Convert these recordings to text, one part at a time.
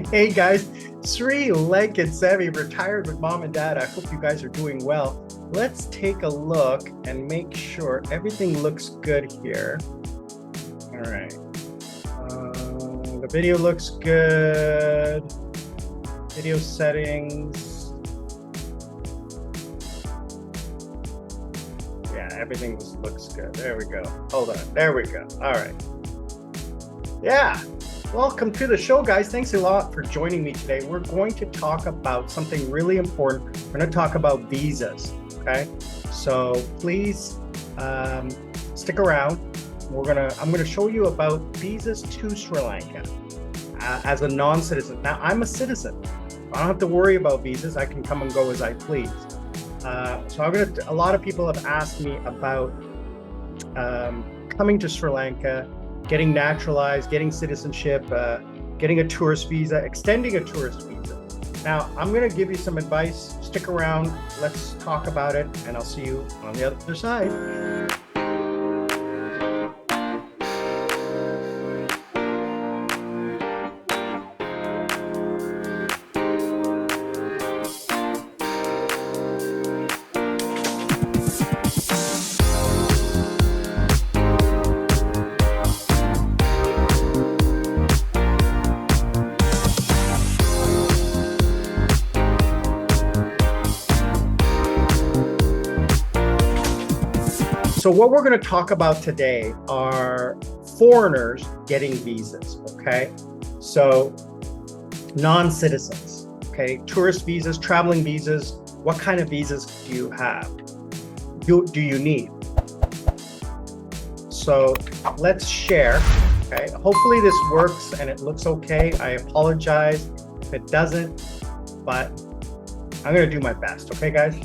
Hey guys, Sri Lankan Savvy, retired with mom and dad. I hope you guys are doing well. Let's take a look and make sure everything looks good here. All right. The video looks good. Video settings. Yeah, everything looks good. There we go. Hold on. There we go. All right. Yeah. Welcome to the show, guys. Thanks a lot for joining me today. We're going to talk about something really important. We're going to talk about visas, okay? So please stick around. I'm going to show you about visas to Sri Lanka as a non-citizen. Now, I'm a citizen. I don't have to worry about visas. I can come and go as I please. A lot of people have asked me about coming to Sri Lanka, getting naturalized, getting citizenship, getting a tourist visa, extending a tourist visa. Now, I'm going to give you some advice. Stick around. Let's talk about it, and I'll see you on the other side. So what we're going to talk about today are foreigners getting visas, okay? So non-citizens, okay? Tourist visas, traveling visas, what kind of visas do you have? Do you need? So let's share, okay? Hopefully this works and it looks okay. I apologize if it doesn't, but I'm going to do my best, okay, guys?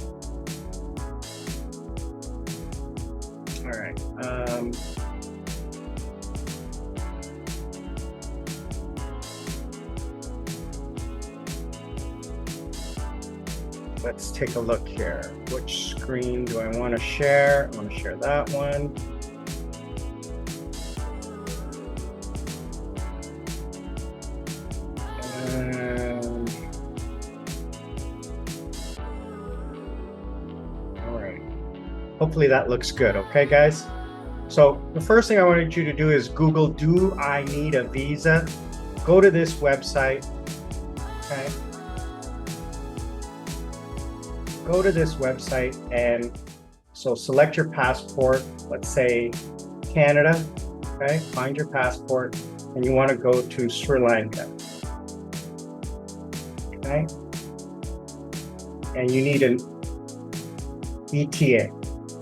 All right. Let's take a look here. Which screen do I want to share? I want to share that one. All right. Hopefully that looks good. Okay, guys? So the first thing I wanted you to do is Google, do I need a visa? Go to this website, okay? Go to this website and so select your passport, let's say Canada, okay? Find your passport and you want to go to Sri Lanka, okay? And you need an ETA,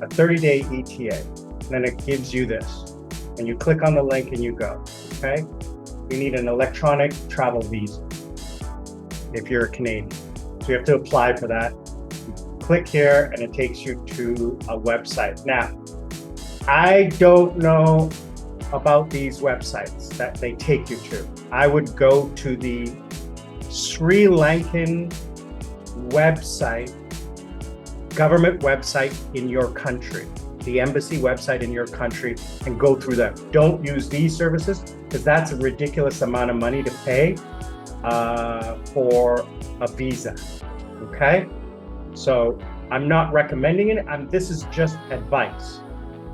a 30-day ETA. And then it gives you this. And you click on the link and you go, okay? You need an electronic travel visa if you're a Canadian. So you have to apply for that. You click here and it takes you to a website. Now, I don't know about these websites that they take you to. I would go to the Sri Lankan website, government website in your country, the embassy website in your country, and go through them. Don't use these services because that's a ridiculous amount of money to pay for a visa, okay? So I'm not recommending it. This is just advice.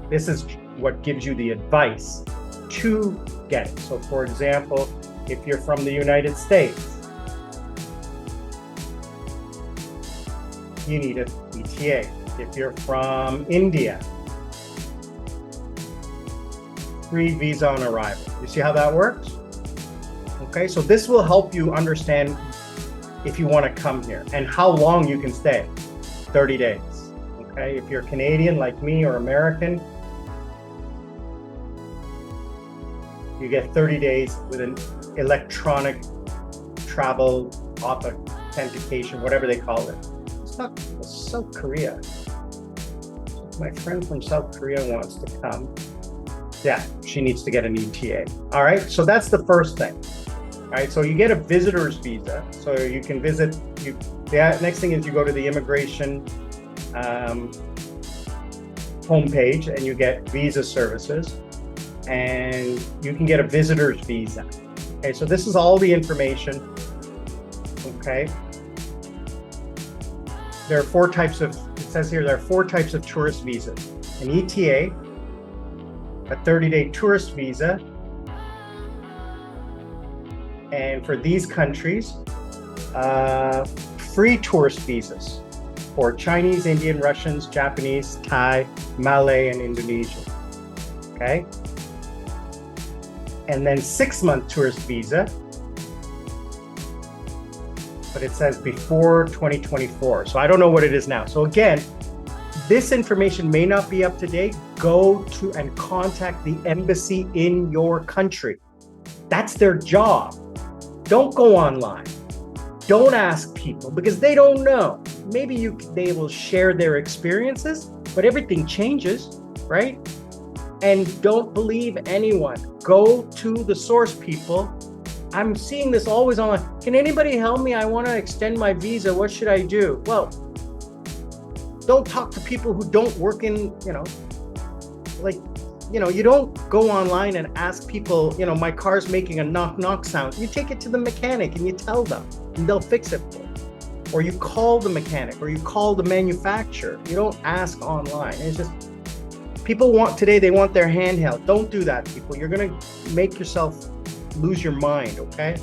This is what gives you the advice to get it. So for example, if you're from the United States, you need an ETA. If you're from India, free visa on arrival. You see how that works? Okay, so this will help you understand if you want to come here and how long you can stay. 30 days. Okay, if you're Canadian like me or American, you get 30 days with an electronic travel authentication, whatever they call it. It's not South Korea. My friend from South Korea wants to come. Yeah, she needs to get an ETA. All right, so that's the first thing. All right, so you get a visitor's visa, so you can visit. The next thing is you go to the immigration homepage and you get visa services, and you can get a visitor's visa. Okay, so this is all the information. okay? There are four types of, it says here, there are four types of tourist visas. An ETA, a 30-day tourist visa, and for these countries, free tourist visas for Chinese, Indian, Russians, Japanese, Thai, Malay, and Indonesian, okay? And then 6-month tourist visa, but it says before 2024. So I don't know what it is now. So again, this information may not be up to date. Go to and contact the embassy in your country. That's their job. Don't go online. Don't ask people because they don't know. Maybe they will share their experiences, but everything changes, right? And don't believe anyone. Go to the source people. I'm seeing this always online. Can anybody help me? I want to extend my visa. What should I do? Well, don't talk to people who don't work in, you don't go online and ask people, my car's making a knock knock sound. You take it to the mechanic and you tell them and they'll fix it for you. Or you call the mechanic or you call the manufacturer. You don't ask online. It's just, people they want their handheld. Don't do that, people. You're going to make yourself lose your mind, okay?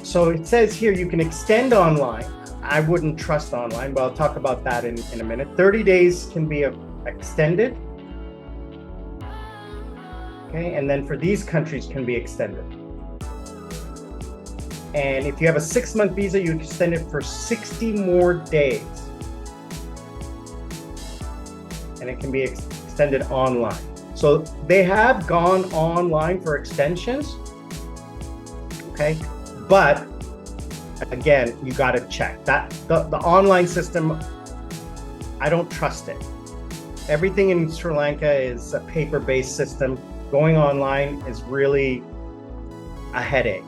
So it says here you can extend online. I wouldn't trust online, but I'll talk about that in a minute. 30 days can be extended. Okay, and then for these countries can be extended. And if you have a 6-month visa, you extend it for 60 more days. And it can be extended online. So they have gone online for extensions, okay? But again, you got to check that the online system. I don't trust it. Everything in Sri Lanka is a paper-based system. Going online is really a headache.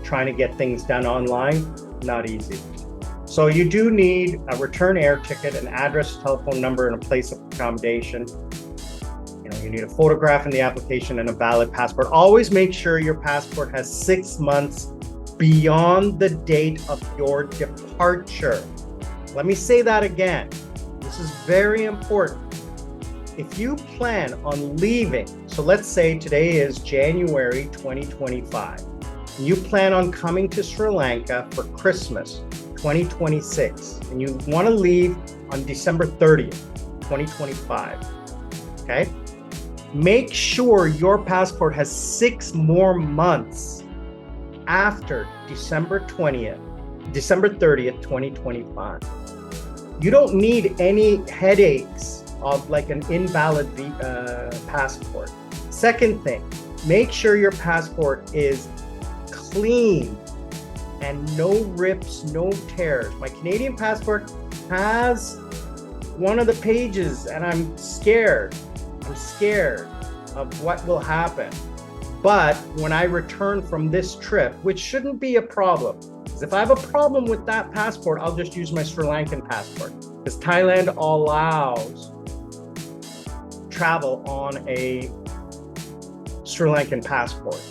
Trying to get things done online, not easy. So you do need a return air ticket, an address, telephone number, and a place of accommodation. You need a photograph in the application and a valid passport. Always make sure your passport has 6 months beyond the date of your departure. Let me say that again. This is very important. If you plan on leaving, so let's say today is January 2025, and you plan on coming to Sri Lanka for Christmas 2026, and you want to leave on December 30th, 2025, okay? Make sure your passport has 6 more months after December 30th, 2025. You don't need any headaches of like an invalid passport. Second thing, make sure your passport is clean and no rips, no tears. My Canadian passport has one of the pages and I'm scared of what will happen. But when I return from this trip, which shouldn't be a problem, because if I have a problem with that passport, I'll just use my Sri Lankan passport, because Thailand allows travel on a Sri Lankan passport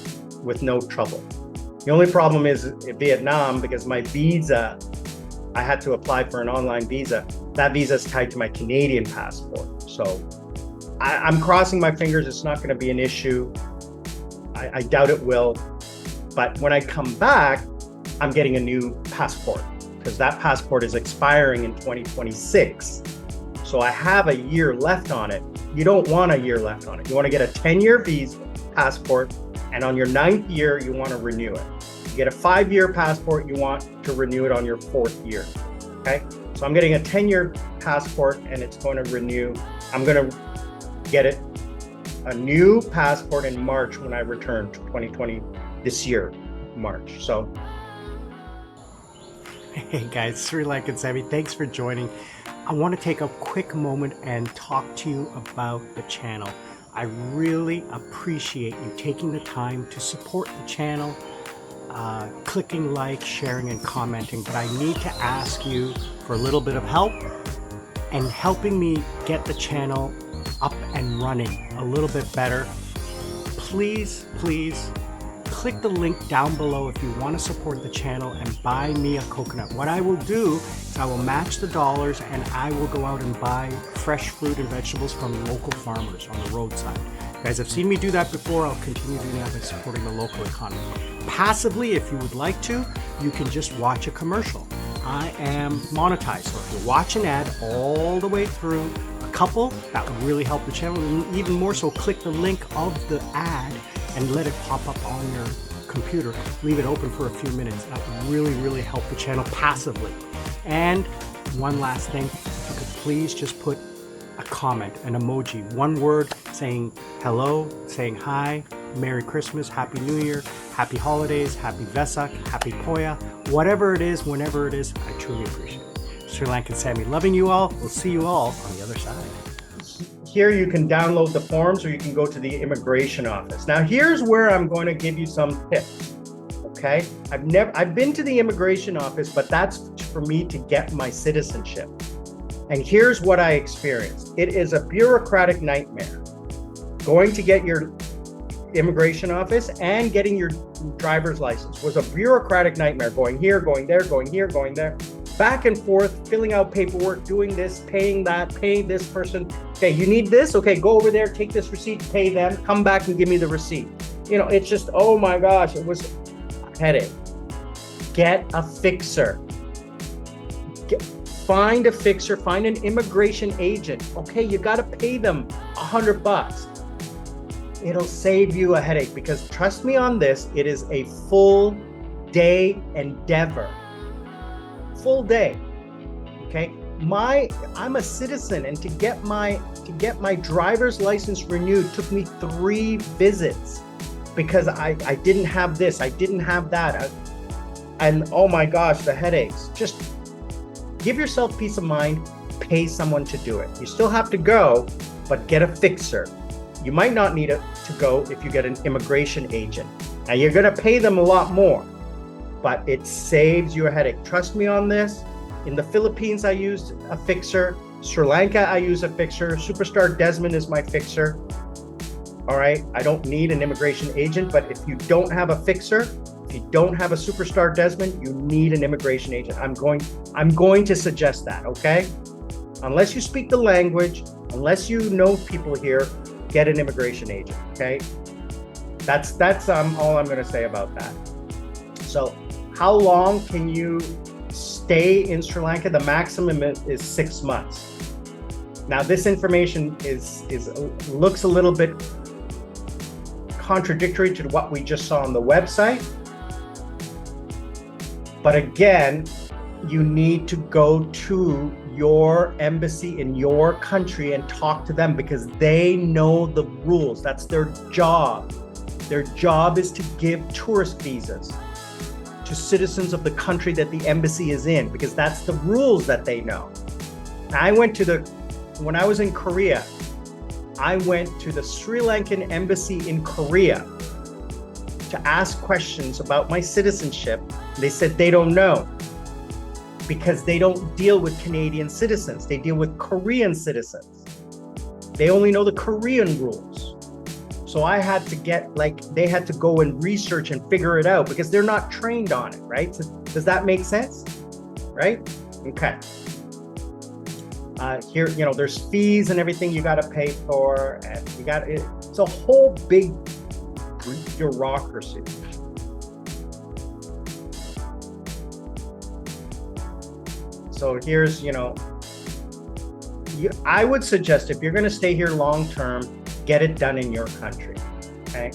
with no trouble. The only problem is Vietnam, because my visa, I had to apply for an online visa. That visa is tied to my Canadian passport. So I'm crossing my fingers it's not going to be an issue. I doubt it will. But when I come back, I'm getting a new passport because that passport is expiring in 2026. So I have a year left on it. You don't want a year left on it. You want to get a 10-year visa passport, and on your 9th year, you want to renew it. You get a 5-year passport, you want to renew it on your 4th year. Okay? So I'm getting a 10-year passport and it's going to renew. I'm going to get it a new passport in March when I return to 2020 this year, March. So, hey guys, Sri Lankan Savvy, thanks for joining. I want to take a quick moment and talk to you about the channel. I really appreciate you taking the time to support the channel, clicking like, sharing, and commenting. But I need to ask you for a little bit of help and helping me get the channel up and running a little bit better. Please click the link down below if you want to support the channel and buy me a coconut. What I will do is I will match the dollars and I will go out and buy fresh fruit and vegetables from local farmers on the roadside. You guys have seen me do that before. I'll continue doing that by supporting the local economy. Passively, if you would like to, you can just watch a commercial. I am monetized, so if you watch an ad all the way through, a couple, that would really help the channel. And even more so, click the link of the ad and let it pop up on your computer. Leave it open for a few minutes. That would really, really help the channel passively. And one last thing, if you could please just put a comment, an emoji, one word saying hello, saying hi, Merry Christmas, Happy New Year, Happy Holidays, Happy Vesak, Happy Poya, whatever it is, whenever it is, I truly appreciate it. Sri Lankan Sammy, loving you all. We'll see you all on the other side. Here you can download the forms or you can go to the immigration office. Now here's where I'm going to give you some tips. Okay, I've been to the immigration office, but that's for me to get my citizenship. And here's what I experienced. It is a bureaucratic nightmare. Going to get your immigration office and getting your driver's license was a bureaucratic nightmare. Going here, going there, going here, going there, back and forth, filling out paperwork, doing this, paying that, paying this person. Okay, you need this? Okay, go over there, take this receipt, pay them, come back and give me the receipt. You know, it's just, oh my gosh, it was a headache. Get a fixer. Find a fixer, find an immigration agent. Okay, you got to pay them $100. It'll save you a headache because trust me on this, it is a full day endeavor. Full day. Okay? I'm a citizen, and to get my driver's license renewed took me 3 visits because I didn't have this, I didn't have that. And oh my gosh, the headaches. Just give yourself peace of mind, pay someone to do it. You still have to go, but get a fixer. You might not need to go if you get an immigration agent. Now you're gonna pay them a lot more, but it saves you a headache. Trust me on this. In the Philippines, I used a fixer. Sri Lanka, I use a fixer. Superstar Desmond is my fixer. All right, I don't need an immigration agent, but if you don't have a fixer, if you don't have a Superstar Desmond, you need an immigration agent. I'm going to suggest that, okay? Unless you speak the language, unless you know people here, get an immigration agent, okay? That's all I'm going to say about that. So how long can you stay in Sri Lanka? The maximum is 6 months. Now this information looks a little bit contradictory to what we just saw on the website. But again, you need to go to your embassy in your country and talk to them because they know the rules. That's their job. Their job is to give tourist visas to citizens of the country that the embassy is in because that's the rules that they know. When I was in Korea, I went to the Sri Lankan embassy in Korea to ask questions about my citizenship. They said they don't know because they don't deal with Canadian citizens. They deal with Korean citizens. They only know the Korean rules. So I had to they had to go and research and figure it out because they're not trained on it, right? So does that make sense? Right? Okay. Here, there's fees and everything you got to pay for. And it's a whole big bureaucracy. So here's, I would suggest if you're going to stay here long term, get it done in your country. Okay.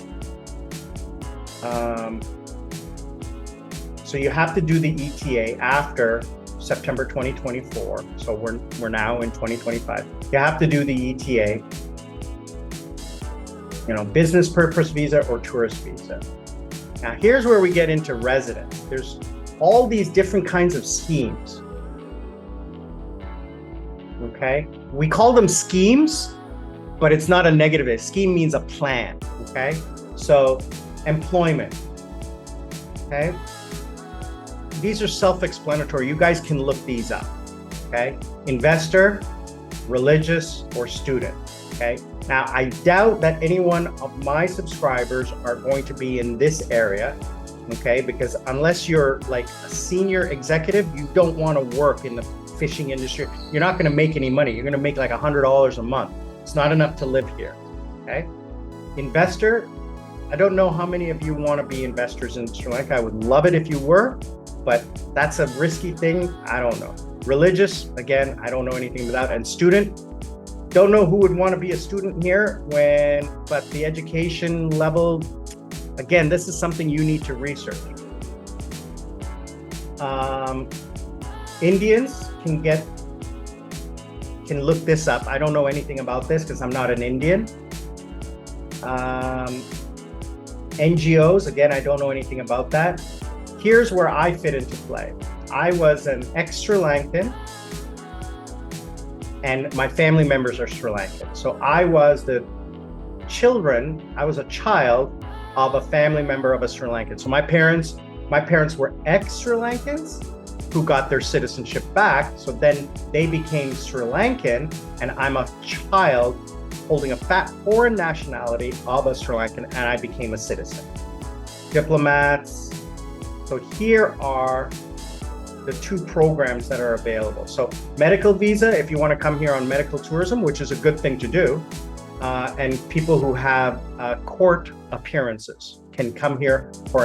So you have to do the ETA after September 2024. So we're now in 2025. You have to do the ETA. Business purpose visa or tourist visa. Now here's where we get into residence. There's all these different kinds of schemes. Okay, we call them schemes, but it's not a negative. A scheme means a plan. Okay, so employment. Okay, these are self-explanatory. You guys can look these up. Okay, investor, religious, or student. Okay, Now, I doubt that any one of my subscribers are going to be in this area, okay? Because unless you're like a senior executive, you don't want to work in the fishing industry. You're not going to make any money. You're going to make like $100 a month. It's not enough to live here, okay? Investor, I don't know how many of you want to be investors in Sri Lanka. I would love it if you were, but that's a risky thing. I don't know. Religious, again, I don't know anything about that. And student, don't know who would want to be a student here but the education level, again, this is something you need to research. Indians can look this up. I don't know anything about this because I'm not an Indian. NGOs, again, I don't know anything about that. Here's where I fit into play. I was an ex-Sri Lankan, and my family members are Sri Lankan. So I was a child of a family member of a Sri Lankan. So my parents were ex-Sri Lankans who got their citizenship back. So then they became Sri Lankan, and I'm a child holding a foreign nationality of a Sri Lankan, and I became a citizen. Diplomats. So here are the two programs that are available. So medical visa, if you want to come here on medical tourism, which is a good thing to do, and people who have court appearances can come here for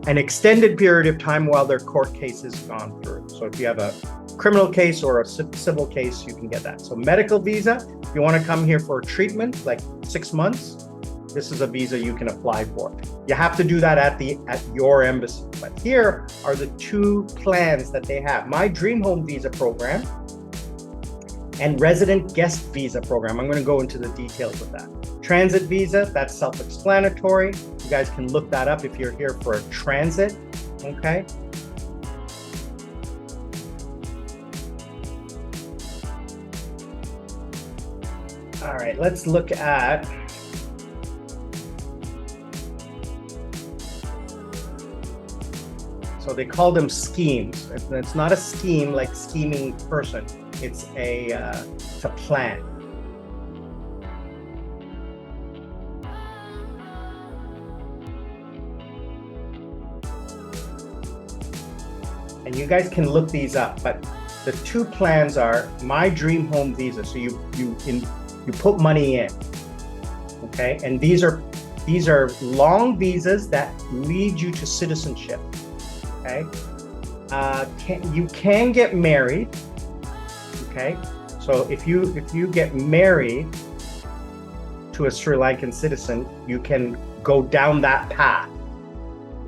an extended period of time while their court case is gone through. So if you have a criminal case or a civil case, you can get that. So medical visa, if you want to come here for treatment, like 6 months, this is a visa you can apply for. You have to do that at your embassy. But here are the two plans that they have. My Dream Home Visa program and Resident Guest Visa program. I'm going to go into the details of that. Transit visa, that's self-explanatory. You guys can look that up if you're here for a transit, okay? All right, let's look at so they call them schemes. It's not a scheme like scheming person. It's a plan. And you guys can look these up, but the two plans are My Dream Home Visa. So you put money in, okay? And these are long visas that lead you to citizenship. Okay, you can get married. Okay, so if you get married to a Sri Lankan citizen, you can go down that path.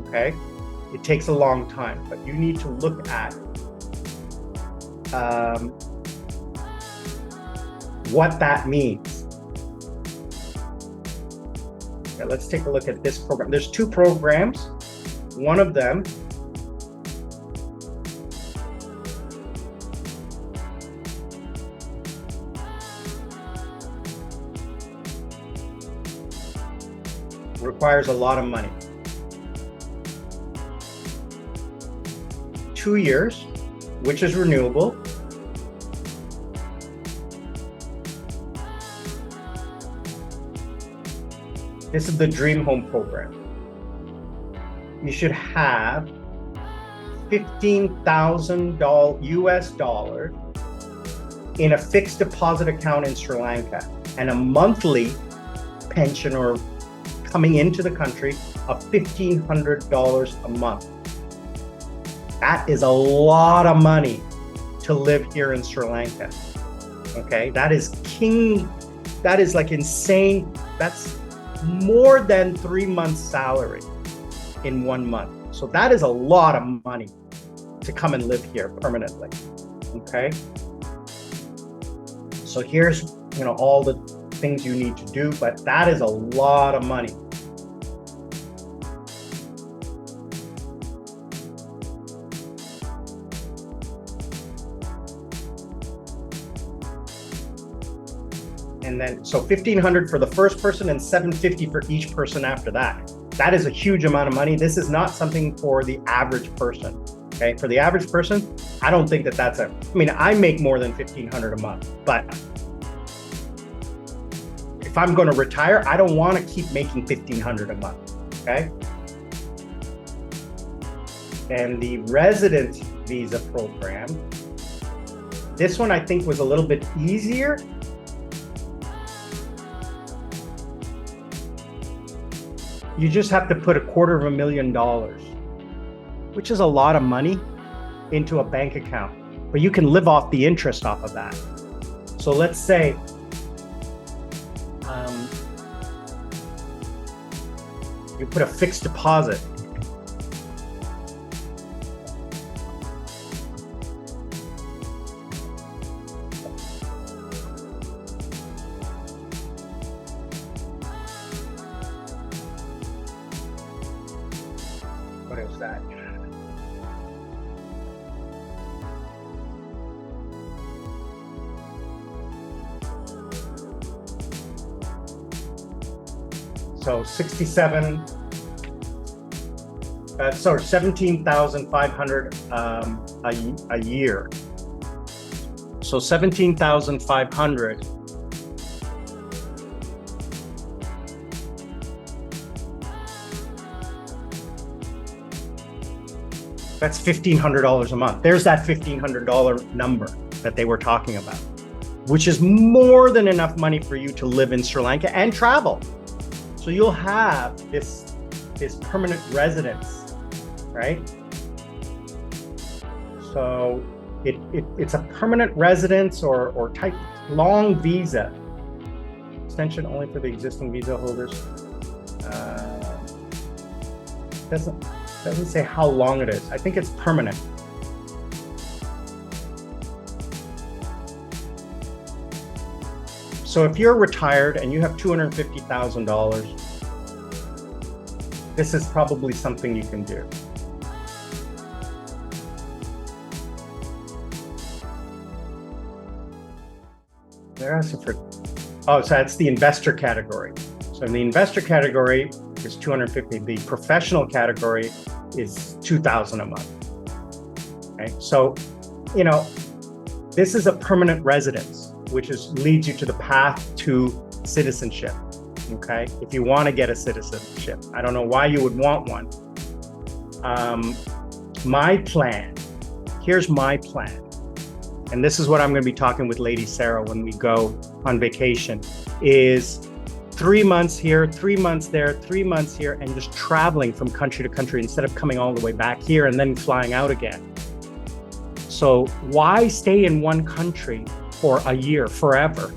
Okay, it takes a long time, but you need to look at what that means. Okay, let's take a look at this program. There's two programs. One of them requires a lot of money. 2 years, which is renewable. This is the Dream Home program. You should have $15,000 US dollars in a fixed deposit account in Sri Lanka and a monthly pension or coming into the country of $1,500 a month. That is a lot of money to live here in Sri Lanka. Okay, that is like insane. That's more than 3 months' salary in 1 month. So that is a lot of money to come and live here permanently. Okay. So here's, all the things you need to do, but that is a lot of money. And then, so $1,500 for the first person and $750 for each person after that. That is a huge amount of money. This is not something for the average person. Okay, for the average person, I don't think that's I mean, I make more than $1,500 a month, but if I'm going to retire, I don't want to keep making $1,500 a month. Okay. And the resident visa program, this one I think was a little bit easier. You just have to put $250,000, which is a lot of money, into a bank account, but you can live off the interest off of that. So let's say you put a fixed deposit. What is that? So 17,500 a year. So 17,500. That's $1,500 a month. There's that $1,500 number that they were talking about, which is more than enough money for you to live in Sri Lanka and travel. So you'll have this permanent residence, right? So it's a permanent residence or type long visa. Extension only for the existing visa holders. Doesn't say how long it is. I think it's permanent. So if you're retired and you have $250,000, this is probably something you can do. They're asking for, oh, so that's the investor category. So in the investor category is 250. The professional category is 2,000 a month. Okay, so this is a permanent residence, which leads you to the path to citizenship. Okay, if you want to get a citizenship, I don't know why you would want one. My plan, here's my plan, and this is what I'm going to be talking with Lady Sarah when we go on vacation, is 3 months here, 3 months there, 3 months here, and just traveling from country to country instead of coming all the way back here and then flying out again. So why stay in one country for a year, forever,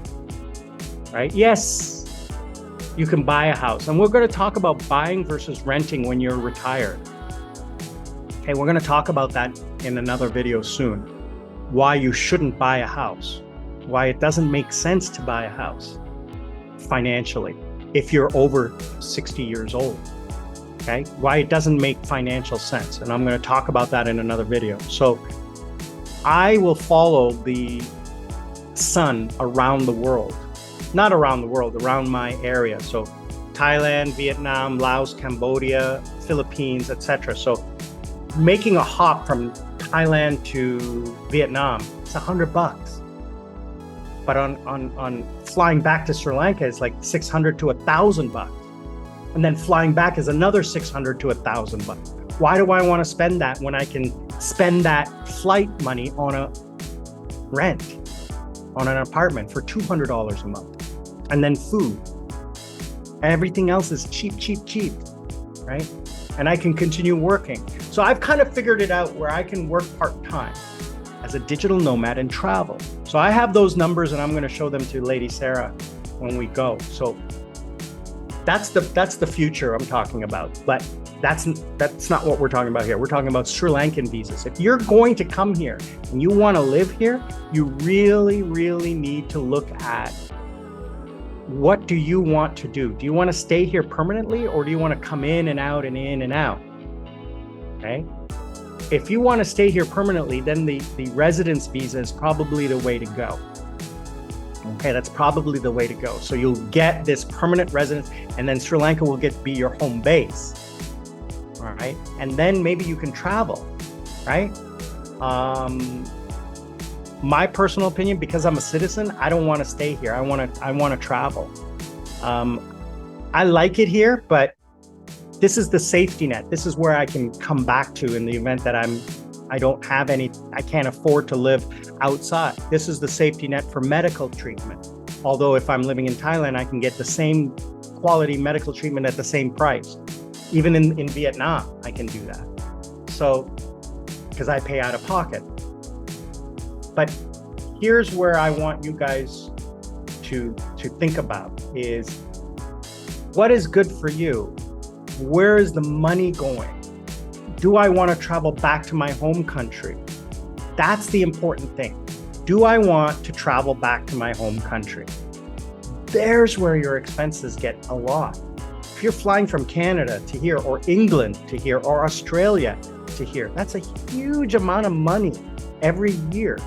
right? Yes, you can buy a house. And we're going to talk about buying versus renting when you're retired. Okay, we're going to talk about that in another video soon. Why you shouldn't buy a house. Why it doesn't make sense to buy a house financially if you're over 60 years old. Okay, why it doesn't make financial sense. And I'm going to talk about that in another video. So I will follow the sun around the world. Not around the world, around my area. So Thailand, Vietnam, Laos, Cambodia, Philippines, etc. So making a hop from Thailand to Vietnam, it's $100. But on flying back to Sri Lanka, it's like $600 to $1,000. And then flying back is another $600 to $1,000. Why do I want to spend that when I can spend that flight money on a rent, on an apartment for $200 a month? And then food. Everything else is cheap, right? And I can continue working. So I've kind of figured it out where I can work part-time as a digital nomad and travel. So I have those numbers and I'm going to show them to Lady Sarah when we go. So that's the future I'm talking about. But that's not what we're talking about here. We're talking about Sri Lankan visas. If you're going to come here and you want to live here, you really, really need to look at what do you want to do? Do you want to stay here permanently, or do you want to come in and out and in and out? Okay. If you want to stay here permanently, then the residence visa is probably the way to go. Okay, that's probably the way to go. So you'll get this permanent residence, and then Sri Lanka will be your home base. All right, and then maybe you can travel, right? My personal opinion, because I'm a citizen, I don't want to stay here. I want to travel. I like it here, but this is the safety net. This is where I can come back to in the event that I don't have any, I can't afford to live outside. This is the safety net for medical treatment. Although if I'm living in Thailand, I can get the same quality medical treatment at the same price. Even in Vietnam, I can do that. So, because I pay out of pocket. But here's where I want you guys to think about is, what is good for you? Where is the money going? Do I want to travel back to my home country? That's the important thing. Do I want to travel back to my home country? There's where your expenses get a lot. If you're flying from Canada to here, or England to here, or Australia to here, that's a huge amount of money every year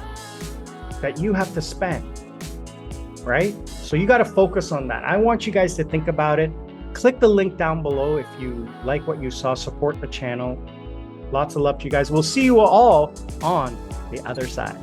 that you have to spend, right? So you got to focus on that. I want you guys to think about it. Click the link down below if you like what you saw. Support the channel. Lots of love to you guys. We'll see you all on the other side.